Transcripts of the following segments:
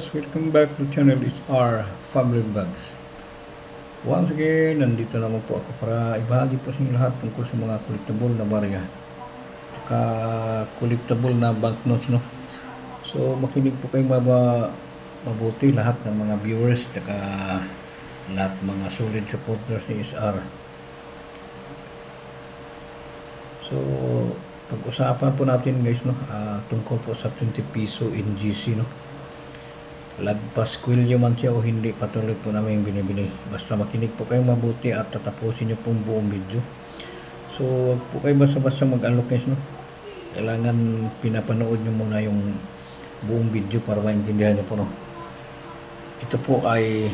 viewers, welcome back to channel is our Family Vlogs. Once again, nandito naman po ako para ibahagi po sa inyo lahat tungkol sa mga collectible na barya, collectible na banknotes, no? So makinig po kayo mabuti lahat ng mga viewers, lahat mga solid supporters ni SR. So pag-usapan po natin guys, no, tungkol po sa 20 piso NGC, no. Lagpas kwilyo man siya o hindi, patuloy po namin binibili. Basta makinig po kayo mabuti at tatapusin nyo pong buong video. So huwag po kayo basta-basta mag-alok guys, no. Kailangan pinapanood nyo muna yung buong video para maintindihan nyo po, no. Ito po ay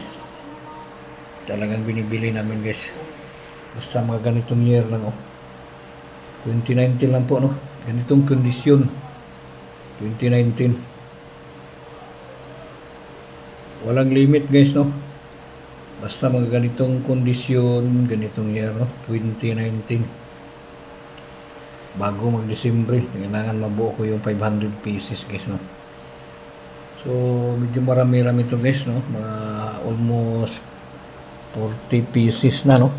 talagang binibili namin guys. Basta mga ganitong year lang, oh. 2019 lang po, no. Ganitong kondisyon 2019. Walang limit guys, no. Basta mga ganitong kondisyon, ganitong year, no, 2019. Bago mag-Disyembre, kailangan mabuo ko yung 500 pieces guys, no. So medyo marami-rami to guys, no. Mga almost 40 pieces na, no.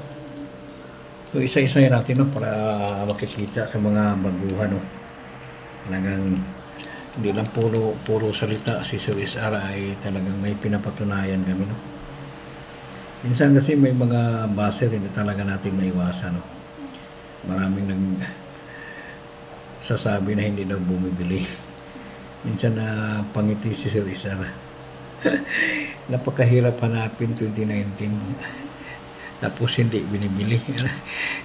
So isa-isahin natin, no, para makikita sa mga baguhan, no. Talagang hindi lang puro salita si Sir SR, ay talagang may pinapatunayan kami, no. Minsan kasi may mga baser hindi talaga natin maiwasan, no. Maraming sasabi na hindi daw bumibili. Minsan na pangiti si Sir SR. Napakahirap hanapin 2019. Tapos hindi binibili.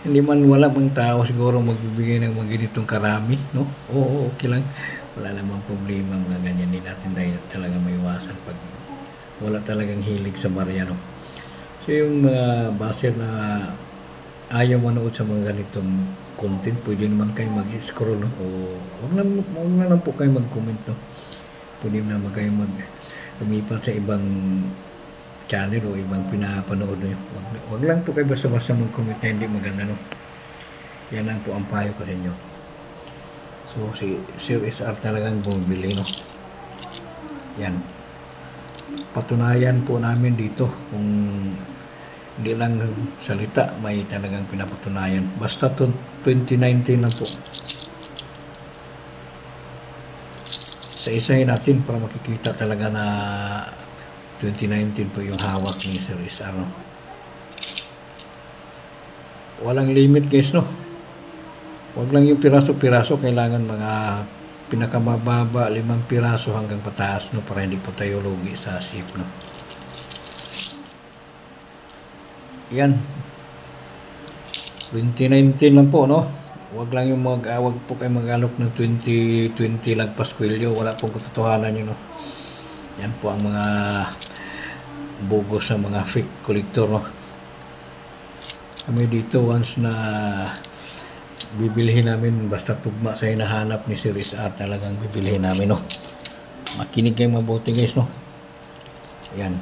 Hindi man wala pang tao siguro magbibigay ng mga ganitong karami, no? Oo, okay lang. Wala namang problema mga ganyan. Hindi natin talaga maiwasan pag wala talagang hilig sa barya, no? So yung mga baser na ayaw manood sa mga ganitong content, pwede naman kayo mag-scroll, no? O wag na lang po kayo mag-comment, no? Pwede naman kayo lumipat sa ibang channel o ibang pinapanood nyo. Wag lang po kayo basta-basta mag-comment na hindi maganda, no? Yan lang po ang payo ko sa inyo. So si Sir SR talagang bumibili, no? Yan. Patunayan po namin dito kung hindi lang salita, may talagang pinapatunayan. Basta 2019 lang po. Sa isahin natin para makikita talaga na 2019 po yung hawak ni Sir SR, no? Walang limit guys, no. Huwag lang yung piraso-piraso, kailangan mga pinakamababa 5 piraso hanggang pataas, no, para hindi po tayo lugi sa ship, no. Yan 2019 lang po, no. Huwag lang yung wag po kayo mag-alok ng 2020 lang paskwilyo, wala pong katotohanan yun, no. Yan po ang mga bugos sa mga fake collector, no. Kami dito once na bibilihin namin, basta tugma sa hinahanap ni Sir SR, talagang bibilihin namin, no. Makinig kayo mabuti guys, no. Yan.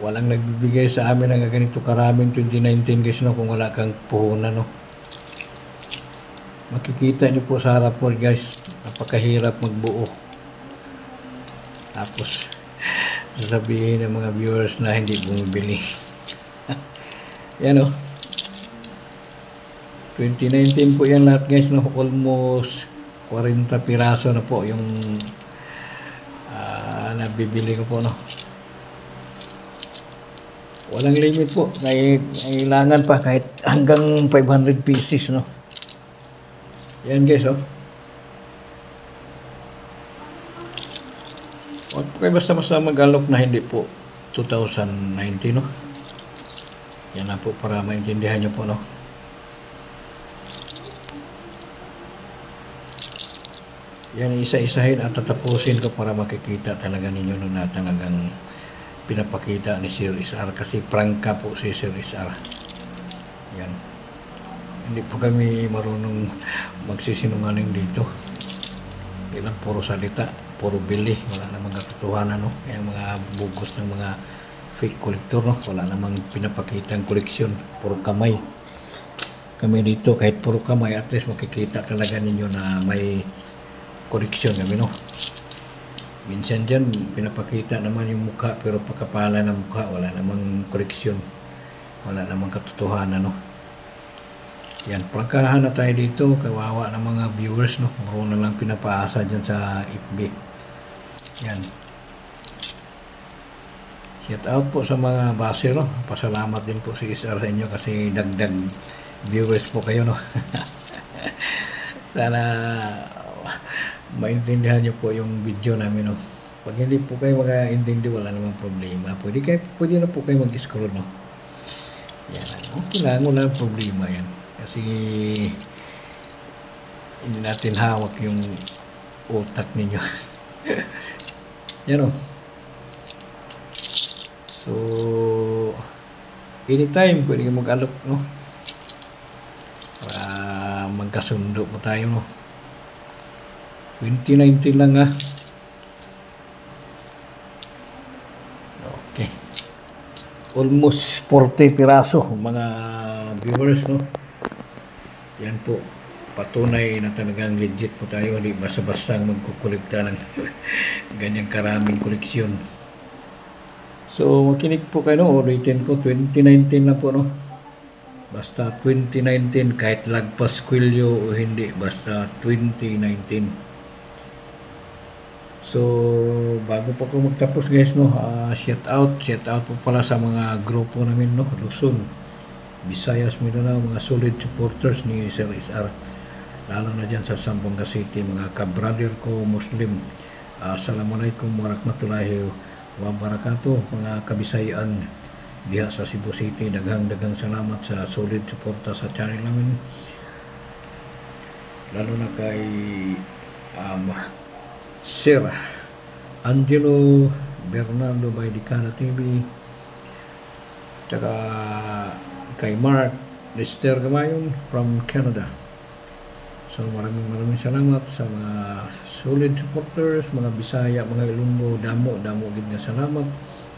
Walang nagbibigay sa amin ng ganito karaming 2019 guys, no, kung wala kang puhunan, no. Makikita niyo po sa harap po guys, napakahirap magbuo. Tapos sasabihin ng mga viewers na hindi bumibili. Yan, oh. 2019 po yan lahat guys, no. Almost 40 piraso na po yung nabibili ko po, no. Walang limit po, kailangan pa kahit hanggang 500 pieces, no. Yan guys, oh. Huwag po kayo basta-basta mag-alok na hindi po 2019, no. Yan na po para maintindihan nyo po, no. Yan, isa-isahin at tatapusin ko para makikita talaga ninyo, no, na talagang pinapakita ni Sir SR, kasi prangka po si Sir SR. Yan. Hindi po kami marunong magsisinungaling dito. Hindi lang puro salita, puro bili, wala namang katotohanan, no. Kaya mga bugos ng mga fake collector, no, wala namang pinapakitang koleksyon, puro kamay. Kami dito kahit puro kamay, at least makikita talaga ninyo na may koreksyon kami, no. Minsan dyan, pinapakita naman yung mukha, pero pagkapala ng mukha, wala namang koreksyon. Wala namang katotohanan, no. Yan, prangkahan na tayo dito. Kawawa ng mga viewers, no. Puro na lang pinapaasa dyan sa FB. Yan. Shout out po sa mga base, no. Pasalamat din po si SR sa inyo kasi dagdag viewers po kayo, no. Sana maintindihan nyo po yung video namin, no. Pag hindi po kayo makaintindi, wala namang problema. Pwede na po kayo mag-scroll, no. Yan, okay lang, wala namang problema yan. Kasi hindi natin hawak yung utak ninyo. Yan, no. So, anytime pwede kayo mag-alok, no. Para magkasundo po tayo, no. 2019 lang, ha. Okay. Almost 40 piraso mga viewers, no. Yan po. Patunay na talagang legit po tayo. Hindi basta-basta magkukolekta ng ganyang karaming koleksyon. So, makinig po kayo, no. Ulitin ko, 2019 lang po, no. Basta 2019, kahit lagpas kwilyo o hindi, basta 2019. So, bago po ko magtapos, guys, no, shout out po pala sa mga grupo namin, no, Luzon, Visayas, Mindanao, mga solid supporters ni Sir SR, lalo na dyan sa Zamboanga City, mga kabrother ko Muslim. Assalamualaikum warahmatullahi wabarakatuh, mga kabisayaan diha sa Cebu City. Daghang salamat sa solid suporta sa channel namin, lalo na kay Sir Angelo Bernardo Baydicana TV, tsaka kay Mark Lester Gamayon from Canada. So maraming salamat sa mga solid supporters, mga Bisaya, mga Ilonggo, damo gid nga salamat.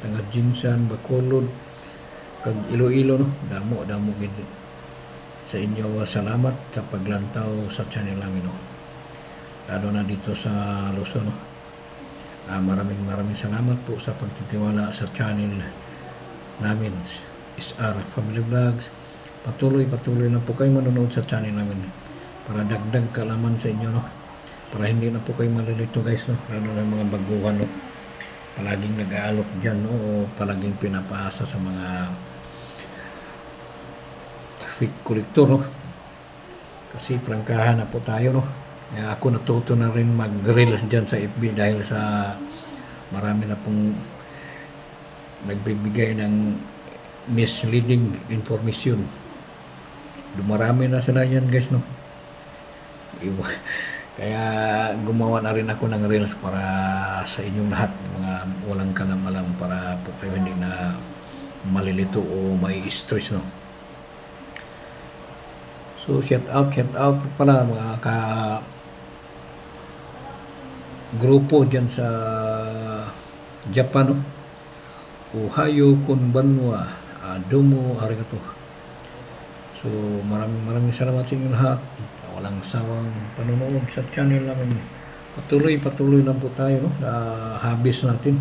Tanga Jinsan, Bacolod, kag Iloilo, no, damo gid sa inyo. Salamat sa paglantaw sa channel namin, no, lalo na dito sa Luzon, no. Maraming salamat po sa pagtitiwala sa channel namin, SR Family Vlogs. Patuloy na po kayo manonood sa channel namin para dagdag kaalaman sa inyo, no, para hindi na po kayo malilito, guys, no, lalo na mga baguhan, no, palaging nag-aalok dyan, no, o palaging pinapaasa sa mga fake collector, no, kasi prangkahan na po tayo, no. Ako natuto na rin mag-reels dyan sa FB dahil sa marami na pong nagbibigay ng misleading information. Dumarami na sila yan, guys, no. Kaya gumawa na rin ako ng reels para sa inyong lahat, mga walang kalam-alam, para po kayo hindi na malilito o mai-stress, no. So shout out pala mga grupo dyan sa Japan, no. Ohayo konbanwa, domo arigato. So maraming salamat sa inyo lahat. Walang sawang panonood sa channel namin. Patuloy lang po tayo, no, habis natin.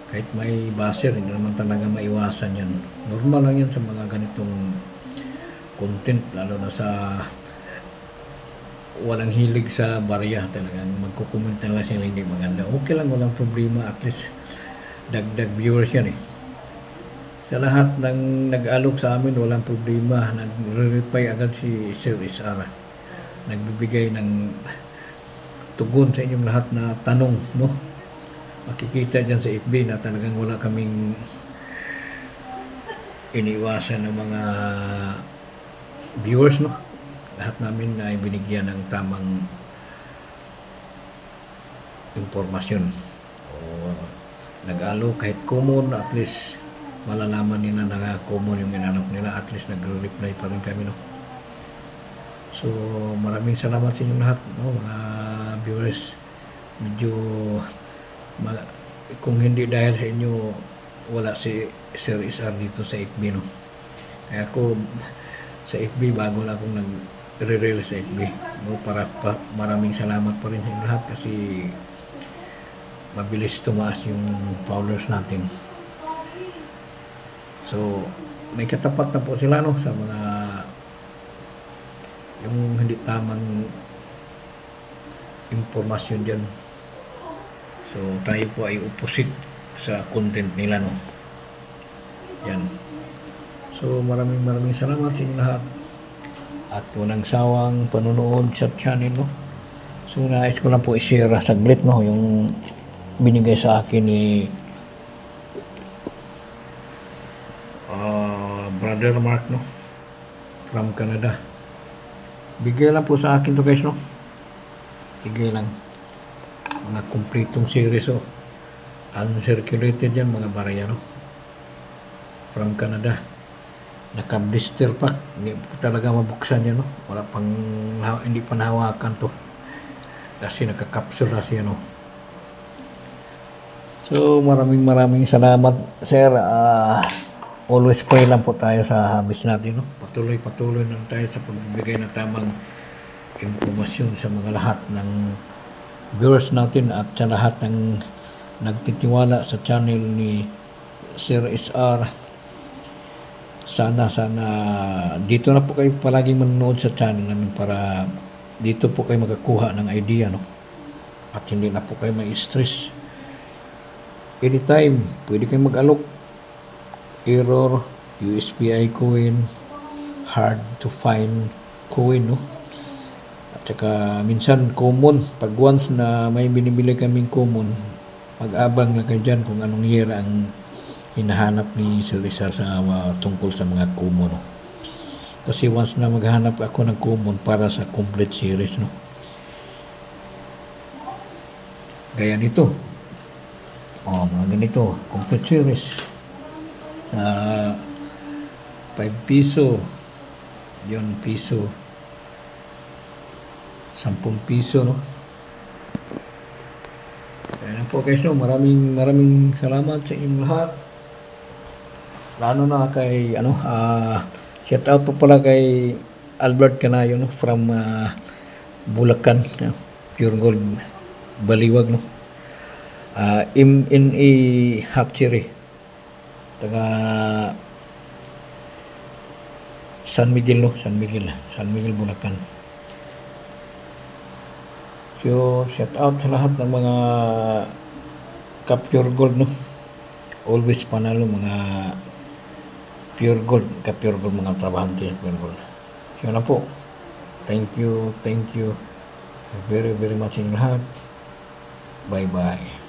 Kahit may baser, hindi naman talaga maiwasan yan. Normal lang yan sa mga ganitong content, lalo na sa walang hilig sa barya. Talagang magkukomment na lang sila hindi maganda. Okay lang, walang problema. At least dagdag viewers yan, eh. Sa lahat ng nag-alok sa amin, walang problema. Nagre-reply agad si Sir SR. Nagbibigay ng tugon sa inyong lahat na tanong, no. Makikita dyan sa FB na talagang wala kaming iniwasan ng mga viewers, no. Lahat namin ay binigyan ng tamang impormasyon. O nag-alo kahit common, at least malalaman nila na common yung inanap nila, at least nagre-reply pa rin kami, no. So maraming salamat sa inyong lahat, no, mga viewers. Medyo kung hindi dahil sa inyo, wala si Sir SR dito sa FB, no. Kaya ako sa FB, bago lang akong i-release sa FB. No, maraming salamat pa rin sa inyo lahat kasi mabilis tumaas yung followers natin. So, may katapat na po sila no sa mga yung hindi tamang impormasyon dyan. So, tayo po ay opposite sa content nila no. Yan. So, maraming salamat sa inyo lahat. At walang sawang panonood sa channel no. So, nais ko lang po i-share saglit no yung binigay sa akin ni Brother Mark no from Canada. Bigay lang po sa akin to guys no. Bigay lang. Mga kompletong series oh. Uncirculated yan mga barya no. From Canada. Naka-blister pack. Hindi po talaga mabuksan yan no. Wala pang, hindi pa nahawakan to. Kasi naka-capsule kasi yan no. So maraming salamat sir. Always pray lang po tayo sa habis natin no. Patuloy lang tayo sa pagbibigay ng tamang impormasyon sa mga lahat ng viewers natin at sa lahat ng nagtitiwala sa channel ni Sir SR. Sana dito na po kayo palaging manonood sa channel namin para dito po kayo makakuha ng idea no. At hindi na po kayo may stress. Anytime pwede kayo mag-alok. Error, USBI coin, hard to find coin no. At saka minsan common, pag once na may binibili kaming common, mag-abang na kayo dyan kung anong year ang hinahanap ni Sir Rizal sa tungkol sa mga common no. Kasi once na maghanap ako ng common para sa complete series no. Gaya nito. Mga ganito, complete series. 5 piso, 1 piso, 10 piso no. Kaya po guys no, maraming salamat sa inyong lahat. Lalo na kay shout out po pala kay Albert Canayo no from Bulacan, Pure Gold Baliwag no. MNA Hatchery taga San Miguel Bulacan. So shout out sa lahat ng mga ka-Pure Gold no. Always panalo mga Pure Gold mga trabahante Pure Gold. So na po. Thank you very much in lahat. Bye bye.